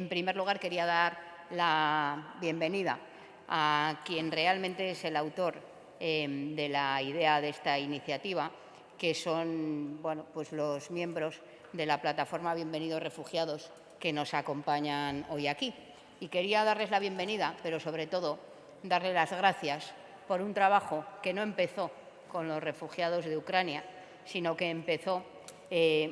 En primer lugar, quería dar la bienvenida a quien realmente es el autor de la idea de esta iniciativa, que son pues los miembros de la plataforma Bienvenidos Refugiados que nos acompañan hoy aquí. Y quería darles la bienvenida, pero sobre todo darles las gracias por un trabajo que no empezó con los refugiados de Ucrania, sino que empezó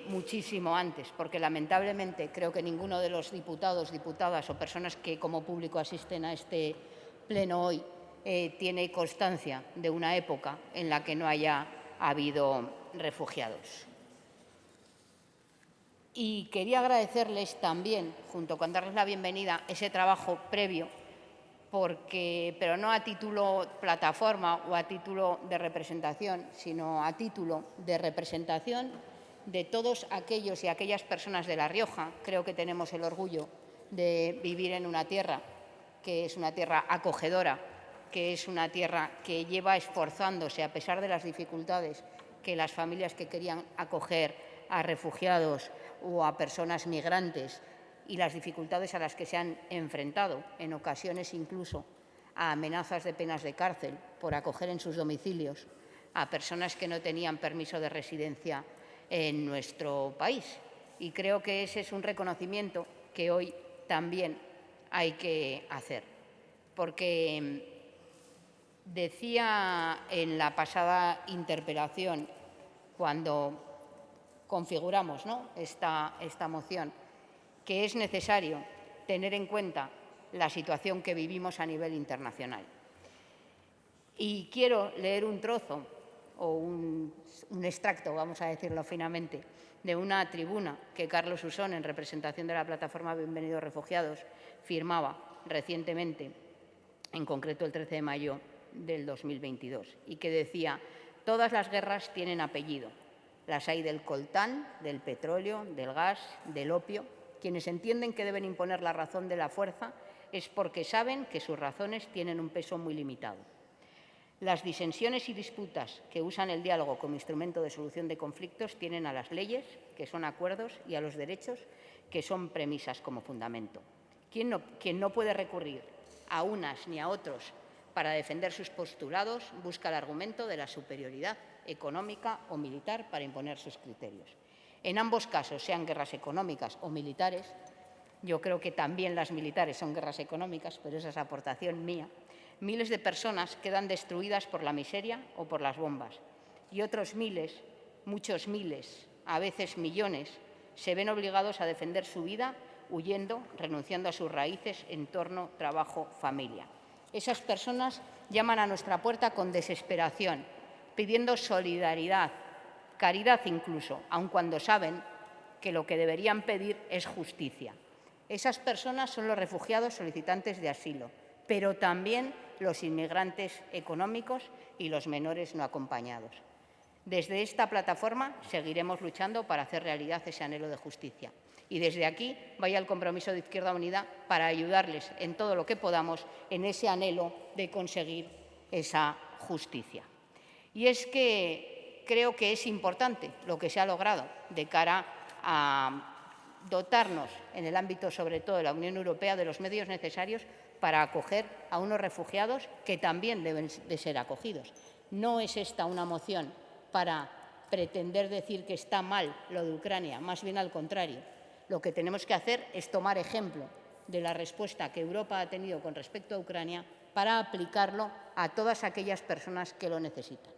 muchísimo antes, porque lamentablemente creo que ninguno de los diputados, diputadas o personas que como público asisten a este pleno hoy tiene constancia de una época en la que no haya habido refugiados. Y quería agradecerles también, junto con darles la bienvenida, ese trabajo previo, pero no a título plataforma o a título de representación, sino a título de representación de todos aquellos y aquellas personas de La Rioja. Creo que tenemos el orgullo de vivir en una tierra que es una tierra acogedora, que es una tierra que lleva esforzándose, a pesar de las dificultades que las familias que querían acoger a refugiados o a personas migrantes y las dificultades a las que se han enfrentado, en ocasiones incluso a amenazas de penas de cárcel por acoger en sus domicilios a personas que no tenían permiso de residencia en nuestro país. Y creo que ese es un reconocimiento que hoy también hay que hacer, porque decía en la pasada interpelación, cuando configuramos esta moción, que es necesario tener en cuenta la situación que vivimos a nivel internacional. Y quiero leer un trozo o un extracto, vamos a decirlo finamente, de una tribuna que Carlos Usón, en representación de la plataforma Bienvenidos Refugiados, firmaba recientemente, en concreto el 13 de mayo del 2022, y que decía: todas las guerras tienen apellido. Las hay del coltán, del petróleo, del gas, del opio. Quienes entienden que deben imponer la razón de la fuerza es porque saben que sus razones tienen un peso muy limitado. Las disensiones y disputas que usan el diálogo como instrumento de solución de conflictos tienen a las leyes, que son acuerdos, y a los derechos, que son premisas como fundamento. Quien no puede recurrir a unas ni a otros para defender sus postulados busca el argumento de la superioridad económica o militar para imponer sus criterios. En ambos casos, sean guerras económicas o militares, yo creo que también las militares son guerras económicas, pero esa es aportación mía, miles de personas quedan destruidas por la miseria o por las bombas, y otros miles, muchos miles, a veces millones, se ven obligados a defender su vida huyendo, renunciando a sus raíces, entorno, trabajo, familia. Esas personas llaman a nuestra puerta con desesperación, pidiendo solidaridad, caridad incluso, aun cuando saben que lo que deberían pedir es justicia. Esas personas son los refugiados solicitantes de asilo, pero también los inmigrantes económicos y los menores no acompañados. Desde esta plataforma seguiremos luchando para hacer realidad ese anhelo de justicia. Y desde aquí vaya el compromiso de Izquierda Unida para ayudarles en todo lo que podamos en ese anhelo de conseguir esa justicia. Y es que creo que es importante lo que se ha logrado de cara a dotarnos, en el ámbito sobre todo de la Unión Europea, de los medios necesarios para acoger a unos refugiados que también deben de ser acogidos. No es esta una moción para pretender decir que está mal lo de Ucrania, más bien al contrario. Lo que tenemos que hacer es tomar ejemplo de la respuesta que Europa ha tenido con respecto a Ucrania para aplicarlo a todas aquellas personas que lo necesitan.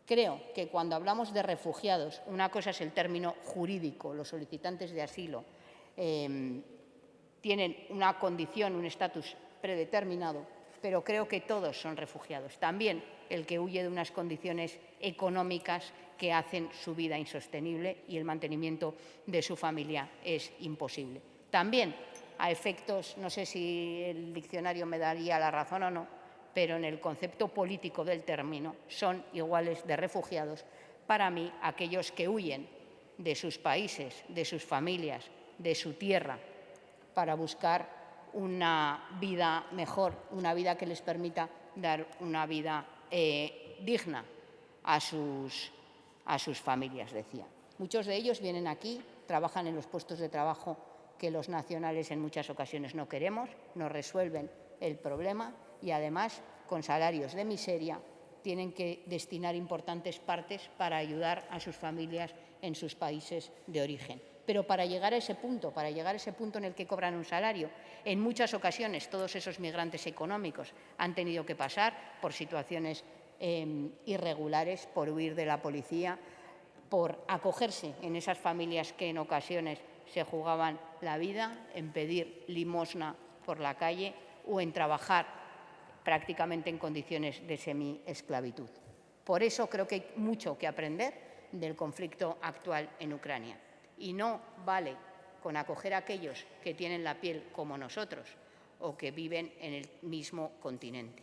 Creo que cuando hablamos de refugiados, una cosa es el término jurídico, los solicitantes de asilo tienen una condición, un estatus predeterminado, pero creo que todos son refugiados. También el que huye de unas condiciones económicas que hacen su vida insostenible y el mantenimiento de su familia es imposible. También a efectos, no sé si el diccionario me daría la razón o no, pero en el concepto político del término son iguales de refugiados para mí aquellos que huyen de sus países, de sus familias, de su tierra, para buscar una vida mejor, una vida que les permita dar una vida digna a sus familias, decía. Muchos de ellos vienen aquí, trabajan en los puestos de trabajo que los nacionales en muchas ocasiones no queremos, no resuelven el problema y, además, con salarios de miseria, tienen que destinar importantes partes para ayudar a sus familias en sus países de origen. Pero para llegar a ese punto en el que cobran un salario, en muchas ocasiones todos esos migrantes económicos han tenido que pasar por situaciones irregulares, por huir de la policía, por acogerse en esas familias que en ocasiones se jugaban la vida, en pedir limosna por la calle o en trabajar prácticamente en condiciones de semi-esclavitud. Por eso creo que hay mucho que aprender del conflicto actual en Ucrania. Y no vale con acoger a aquellos que tienen la piel como nosotros o que viven en el mismo continente.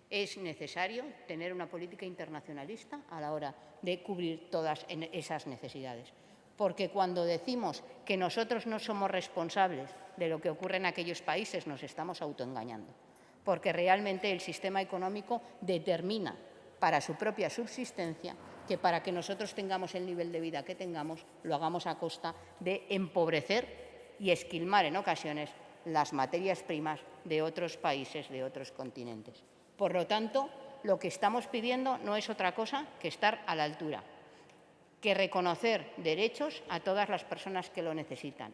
Es necesario tener una política internacionalista a la hora de cubrir todas esas necesidades. Porque cuando decimos que nosotros no somos responsables de lo que ocurre en aquellos países, nos estamos autoengañando. Porque realmente el sistema económico determina para su propia subsistencia que para que nosotros tengamos el nivel de vida que tengamos, lo hagamos a costa de empobrecer y esquilmar en ocasiones las materias primas de otros países, de otros continentes. Por lo tanto, lo que estamos pidiendo no es otra cosa que estar a la altura, que reconocer derechos a todas las personas que lo necesitan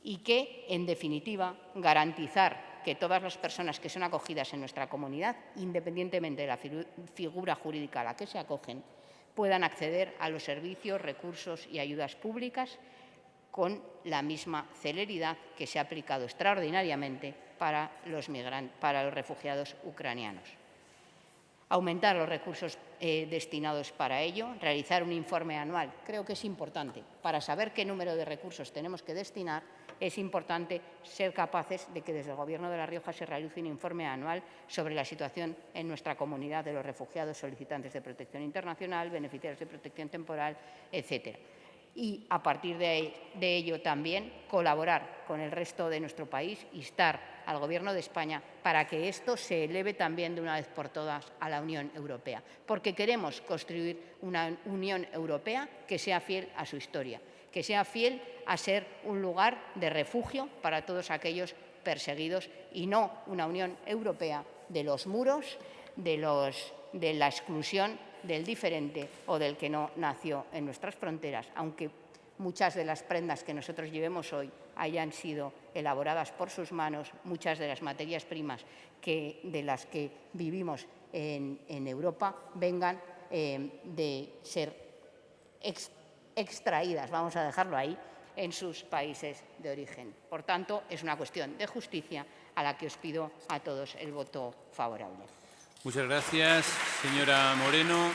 y que, en definitiva, garantizar que todas las personas que son acogidas en nuestra comunidad, independientemente de la figura jurídica a la que se acogen, puedan acceder a los servicios, recursos y ayudas públicas con la misma celeridad que se ha aplicado extraordinariamente para los refugiados ucranianos. Aumentar los recursos destinados para ello, realizar un informe anual. Creo que es importante. Para saber qué número de recursos tenemos que destinar, es importante ser capaces de que desde el Gobierno de La Rioja se realice un informe anual sobre la situación en nuestra comunidad de los refugiados, solicitantes de protección internacional, beneficiarios de protección temporal, etcétera. Y, a partir de ello, también colaborar con el resto de nuestro país, instar al Gobierno de España para que esto se eleve también de una vez por todas a la Unión Europea, porque queremos construir una Unión Europea que sea fiel a su historia, que sea fiel a ser un lugar de refugio para todos aquellos perseguidos y no una Unión Europea de los muros, de la exclusión, del diferente o del que no nació en nuestras fronteras, aunque muchas de las prendas que nosotros llevemos hoy hayan sido elaboradas por sus manos, muchas de las materias primas de las que vivimos en Europa vengan de ser extraídas, vamos a dejarlo ahí, en sus países de origen. Por tanto, es una cuestión de justicia a la que os pido a todos el voto favorable. Muchas gracias, señora Moreno.